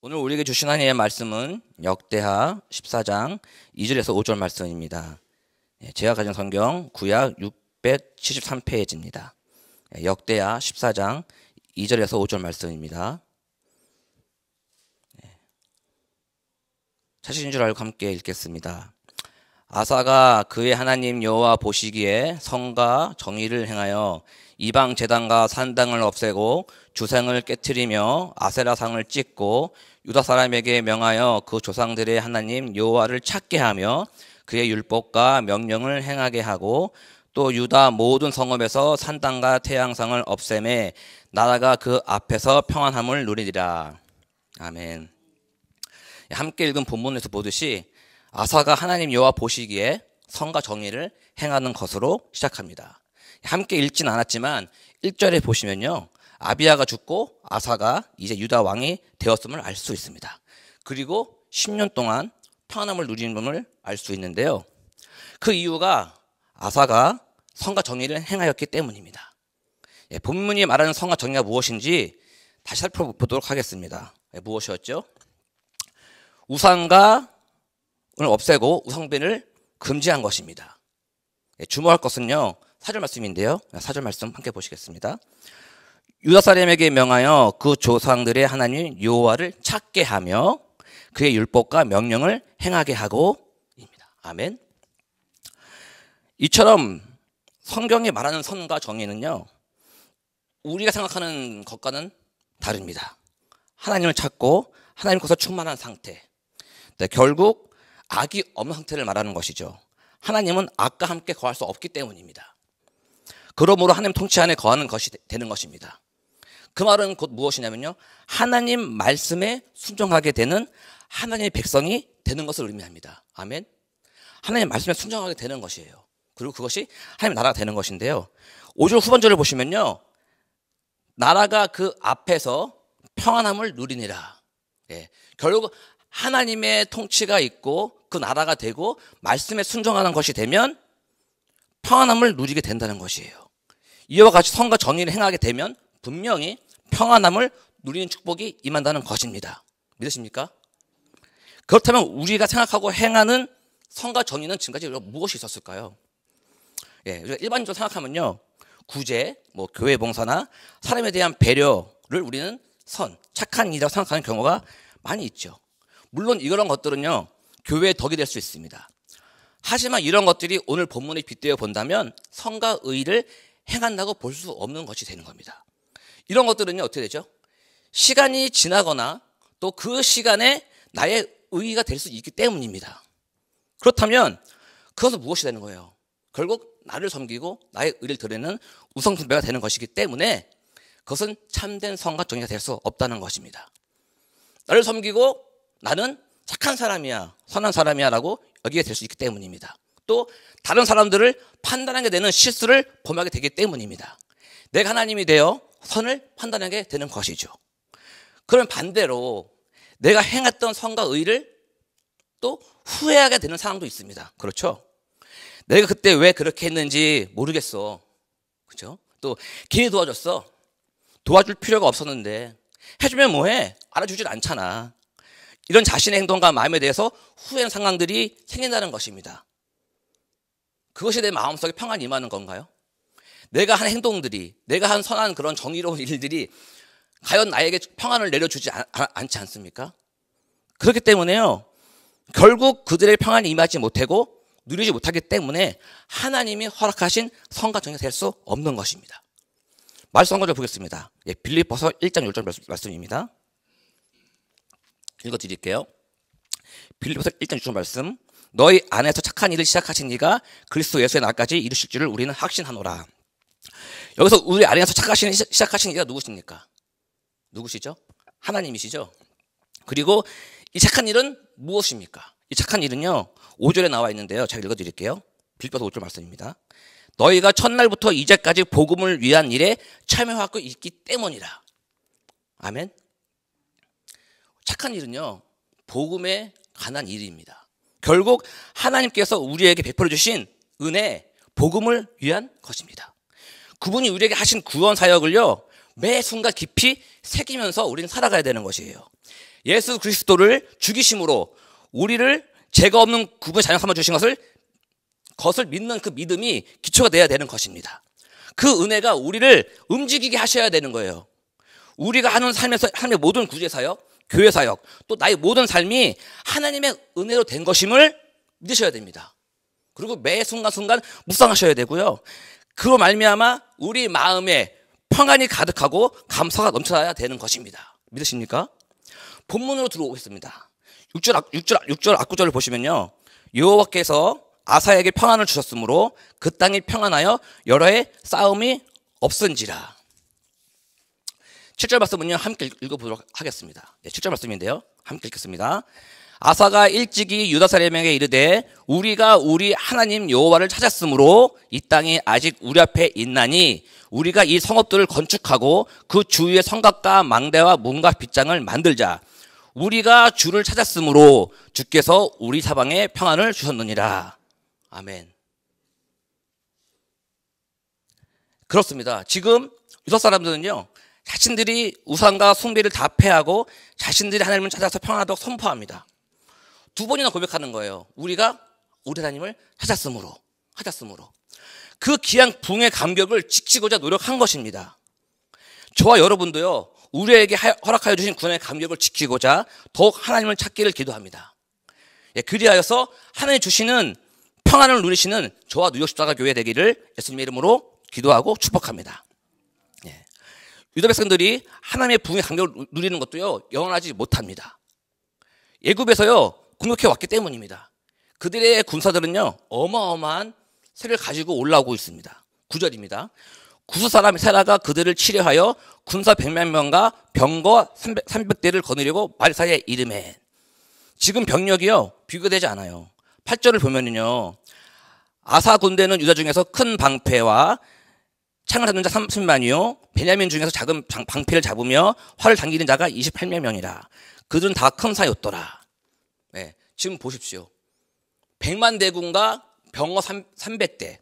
오늘 우리에게 주신 하나님의 말씀은 역대하 14장 2절에서 5절 말씀입니다. 제가 가진 성경 구약 673페이지입니다. 역대하 14장 2절에서 5절 말씀입니다. 사실인 줄 알고 함께 읽겠습니다. 아사가 그의 하나님 여호와 보시기에 성과 정의를 행하여 이방 제단과 산당을 없애고 주상을 깨트리며 아세라상을 찢고 유다 사람에게 명하여 그 조상들의 하나님 여호와를 찾게 하며 그의 율법과 명령을 행하게 하고 또 유다 모든 성읍에서 산당과 태양상을 없애매 나라가 그 앞에서 평안함을 누리리라. 아멘. 함께 읽은 본문에서 보듯이 아사가 하나님 여호와 보시기에 성과 정의를 행하는 것으로 시작합니다. 함께 읽진 않았지만 1절에 보시면요, 아비야가 죽고 아사가 이제 유다 왕이 되었음을 알 수 있습니다. 그리고 10년 동안 평안함을 누리는 알 수 있는데요, 그 이유가 아사가 성과 정의를 행하였기 때문입니다. 본문이 말하는 성과 정의가 무엇인지 다시 살펴보도록 하겠습니다. 무엇이었죠? 우상을 없애고 우상배를 금지한 것입니다. 주목할 것은요, 4절 말씀인데요, 4절 말씀 함께 보시겠습니다. 유다 사람에게 명하여 그 조상들의 하나님 여호와를 찾게 하며 그의 율법과 명령을 행하게 하고 입니다. 아멘. 이처럼 성경이 말하는 선과 정의는요, 우리가 생각하는 것과는 다릅니다. 하나님을 찾고 하나님 것으로 충만한 상태, 결국 악이 없는 상태를 말하는 것이죠. 하나님은 악과 함께 거할 수 없기 때문입니다. 그러므로 하나님 통치 안에 거하는 것이 되는 것입니다. 그 말은 곧 무엇이냐면요, 하나님 말씀에 순종하게 되는 하나님의 백성이 되는 것을 의미합니다. 아멘. 하나님 말씀에 순종하게 되는 것이에요. 그리고 그것이 하나님 나라가 되는 것인데요, 5절 후반절을 보시면요, 나라가 그 앞에서 평안함을 누리니라. 결국 하나님의 통치가 있고 그 나라가 되고 말씀에 순종하는 것이 되면 평안함을 누리게 된다는 것이에요. 이와 같이 성과 정의를 행하게 되면 분명히 평안함을 누리는 축복이 임한다는 것입니다. 믿으십니까? 그렇다면 우리가 생각하고 행하는 성과 정의는 지금까지 무엇이 있었을까요? 우리가 일반적으로 생각하면요, 구제, 교회 봉사나 사람에 대한 배려를 우리는 착한 일이라고 생각하는 경우가 많이 있죠. 물론 이런 것들은요, 교회의 덕이 될 수 있습니다. 하지만 이런 것들이 오늘 본문에 빗대어 본다면 성과 의를 행한다고 볼 수 없는 것이 되는 겁니다. 이런 것들은요, 어떻게 되죠? 시간이 지나거나 또 그 시간에 나의 의의가 될 수 있기 때문입니다. 그렇다면 그것은 무엇이 되는 거예요? 결국 나를 섬기고 나의 의를 드리는 우상숭배가 되는 것이기 때문에 그것은 참된 성과 정의가 될 수 없다는 것입니다. 나를 섬기고 나는 착한 사람이야, 선한 사람이야 라고 여기게 될 수 있기 때문입니다. 또 다른 사람들을 판단하게 되는 실수를 범하게 되기 때문입니다. 내가 하나님이 되어 선을 판단하게 되는 것이죠. 그럼 반대로 내가 행했던 선과 의를 또 후회하게 되는 상황도 있습니다. 그렇죠? 내가 그때 왜 그렇게 했는지 모르겠어. 그렇죠? 또 괜히 도와줬어. 도와줄 필요가 없었는데 해주면 뭐해? 알아주질 않잖아. 이런 자신의 행동과 마음에 대해서 후회하는 상황들이 생긴다는 것입니다. 그것이 내 마음속에 평안이 임하는 건가요? 내가 한 행동들이, 내가 한 선한 그런 정의로운 일들이 과연 나에게 평안을 내려주지 않지 않습니까? 그렇기 때문에요, 결국 그들의 평안이 임하지 못하고 누리지 못하기 때문에 하나님이 허락하신 성과 정의가 될 수 없는 것입니다. 말씀 한 구절 보겠습니다. 빌립보서 1장 10절 말씀입니다. 읽어드릴게요. 빌립보서 1장 6절 말씀. 너희 안에서 착한 일을 시작하신 이가 그리스도 예수의 날까지 이루실 줄을 우리는 확신하노라. 여기서 우리 안에서 시작하신 이가 누구십니까? 누구시죠? 하나님이시죠. 그리고 이 착한 일은 무엇입니까? 이 착한 일은요, 5절에 나와 있는데요, 제가 읽어드릴게요. 빌립보서 5절 말씀입니다. 너희가 첫날부터 이제까지 복음을 위한 일에 참여하고 있기 때문이라. 아멘. 착한 일은요, 복음에 관한 일입니다. 결국 하나님께서 우리에게 베풀어 주신 은혜, 복음을 위한 것입니다. 그분이 우리에게 하신 구원 사역을요, 매 순간 깊이 새기면서 우리는 살아가야 되는 것이에요. 예수 그리스도를 죽이심으로 우리를 죄가 없는 구분의 자녀 삼아 주신 것을 믿는 그 믿음이 기초가 돼야 되는 것입니다. 그 은혜가 우리를 움직이게 하셔야 되는 거예요. 우리가 하는 삶에서 하나님의 모든 구제 사역, 교회 사역, 또 나의 모든 삶이 하나님의 은혜로 된 것임을 믿으셔야 됩니다. 그리고 매 순간순간 묵상하셔야 되고요. 그로 말미암아 우리 마음에 평안이 가득하고 감사가 넘쳐나야 되는 것입니다. 믿으십니까? 본문으로 들어오겠습니다. 6절 앞구절을 보시면요. 여호와께서 아사에게 평안을 주셨으므로 그 땅이 평안하여 여러 해 싸움이 없은지라. 7절 말씀은요, 함께 읽어보도록 하겠습니다. 7절 말씀인데요, 함께 읽겠습니다. 아사가 일찍이 유다 사람에게 이르되 우리가 우리 하나님 여호와를 찾았으므로 이 땅이 아직 우리 앞에 있나니 우리가 이 성읍들을 건축하고 그 주위에 성곽과 망대와 문과 빗장을 만들자. 우리가 주를 찾았으므로 주께서 우리 사방에 평안을 주셨느니라. 아멘. 그렇습니다. 지금 유다 사람들은요, 자신들이 우상과 숭배를 다 패하고 자신들이 하나님을 찾아서 평안하도록 선포합니다. 2번이나 고백하는 거예요. 우리가 우리 하나님을 찾았으므로. 그 귀한 붕의 감격을 지키고자 노력한 것입니다. 저와 여러분도요, 우리에게 허락하여 주신 구원의 감격을 지키고자 더욱 하나님을 찾기를 기도합니다. 그리하여서 하나님 주시는 평안을 누리시는 저와 뉴욕 십자가 교회 되기를 예수님의 이름으로 기도하고 축복합니다. 유다 백성들이 하나님의 붕의 감격을 누리는 것도요, 영원하지 못합니다. 애굽에서요, 공격해 왔기 때문입니다. 그들의 군사들은요, 어마어마한 세를 가지고 올라오고 있습니다. 9절입니다. 구스 사람 세라가 그들을 치려하여 군사 100만 명과 병거 300대를 거느리고 말사에 이르매. 지금 병력이요, 비교되지 않아요. 8절을 보면은요, 아사 군대는 유다 중에서 큰 방패와 창을 잡는 자 30만이요 베냐민 중에서 작은 방패를 잡으며 활을 당기는 자가 28명이라. 그들은 다 큰 사였더라. 네, 지금 보십시오. 100만 대군과 병거 300대.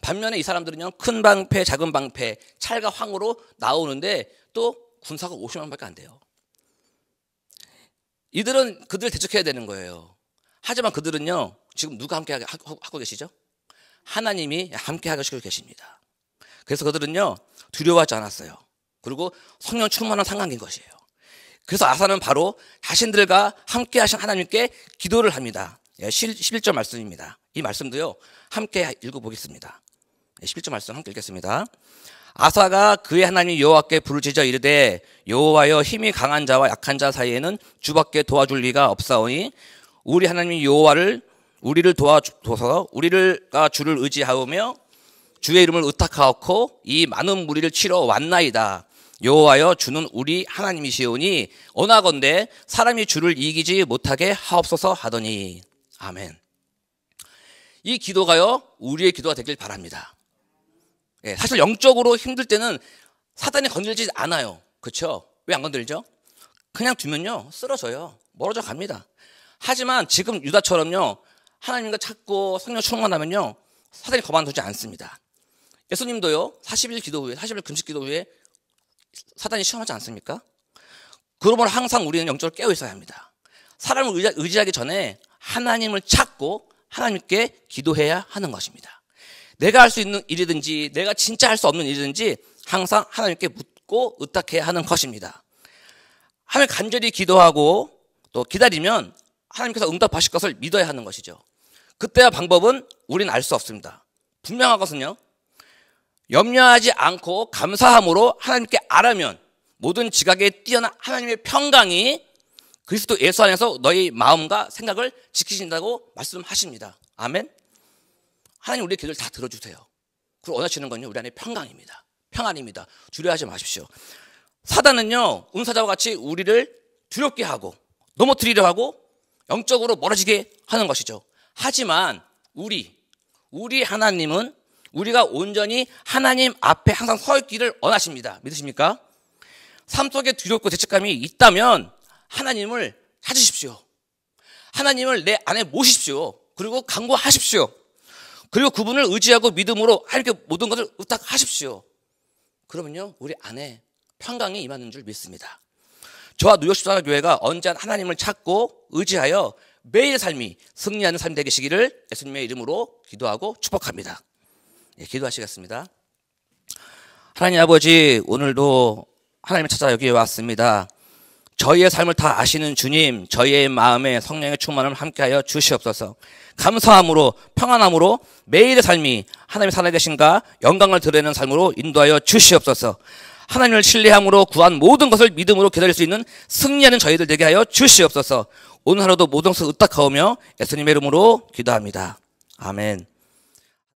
반면에 이 사람들은요, 큰 방패, 작은 방패, 찰과 황으로 나오는데 또 군사가 50만 밖에 안 돼요. 이들은 그들을 대적해야 되는 거예요. 하지만 그들은요, 지금 누가 함께 하고 계시죠? 하나님이 함께 하시고 계십니다. 그래서 그들은요, 두려워하지 않았어요. 그리고 성령 충만한 상황인 것이에요. 그래서 아사는 바로 자신들과 함께 하신 하나님께 기도를 합니다. 11절 말씀입니다. 이 말씀도요, 함께 읽어보겠습니다. 11절 말씀 함께 읽겠습니다. 아사가 그의 하나님 여호와께 부르짖어 이르되 여호와여, 힘이 강한 자와 약한 자 사이에는 주밖에 도와줄 리가 없사오니 우리 하나님 여호와를 우리를 도와줘서 우리가 주를 의지하오며 주의 이름을 의탁하옵고 이 많은 무리를 치러 왔나이다. 여호와여, 주는 우리 하나님이시오니 원하건대 사람이 주를 이기지 못하게 하옵소서 하더니. 아멘. 이 기도가요, 우리의 기도가 되길 바랍니다. 사실 영적으로 힘들 때는 사단이 건들지 않아요. 그렇죠? 왜 안 건들죠? 그냥 두면요, 쓰러져요. 멀어져 갑니다. 하지만 지금 유다처럼요, 하나님과 찾고 성령 충만하면요, 사단이 가만두지 않습니다. 예수님도요, 40일 기도 후에, 40일 금식 기도 후에 사단이 시험하지 않습니까? 그러므로 항상 우리는 영적으로 깨어 있어야 합니다. 사람을 의지하기 전에 하나님을 찾고 하나님께 기도해야 하는 것입니다. 내가 할 수 있는 일이든지 내가 진짜 할 수 없는 일이든지 항상 하나님께 묻고 의탁해야 하는 것입니다. 하나님 간절히 기도하고 또 기다리면 하나님께서 응답하실 것을 믿어야 하는 것이죠. 그때와 방법은 우리는 알 수 없습니다. 분명한 것은요, 염려하지 않고 감사함으로 하나님께 아뢰면 모든 지각에 뛰어난 하나님의 평강이 그리스도 예수 안에서 너희 마음과 생각을 지키신다고 말씀하십니다. 아멘. 하나님 우리의 기도를 다 들어주세요. 그리고 원하시는 건요, 우리 안에 평강입니다. 평안입니다. 두려워하지 마십시오. 사단은요, 은사자와 같이 우리를 두렵게 하고 넘어뜨리려 하고 영적으로 멀어지게 하는 것이죠. 하지만 우리 하나님은 우리가 온전히 하나님 앞에 항상 서 있기를 원하십니다. 믿으십니까? 삶 속에 두렵고 죄책감이 있다면 하나님을 찾으십시오. 하나님을 내 안에 모십시오. 그리고 간구하십시오. 그리고 그분을 의지하고 믿음으로 하나님께 모든 것을 의탁하십시오. 그러면요 우리 안에 평강이 임하는 줄 믿습니다. 저와 뉴욕 십자가 교회가 언제나 하나님을 찾고 의지하여 매일의 삶이 승리하는 삶이 되시기를 예수님의 이름으로 기도하고 축복합니다. 예, 기도하시겠습니다. 하나님 아버지, 오늘도 하나님을 찾아 여기에 왔습니다. 저희의 삶을 다 아시는 주님, 저희의 마음에 성령의 충만을 함께하여 주시옵소서. 감사함으로 평안함으로 매일의 삶이 하나님의 살아계신가 영광을 드러내는 삶으로 인도하여 주시옵소서. 하나님을 신뢰함으로 구한 모든 것을 믿음으로 기다릴 수 있는 승리하는 저희들 되게 하여 주시옵소서. 오늘 하루도 모든 것을 의탁하오며 예수님의 이름으로 기도합니다. 아멘.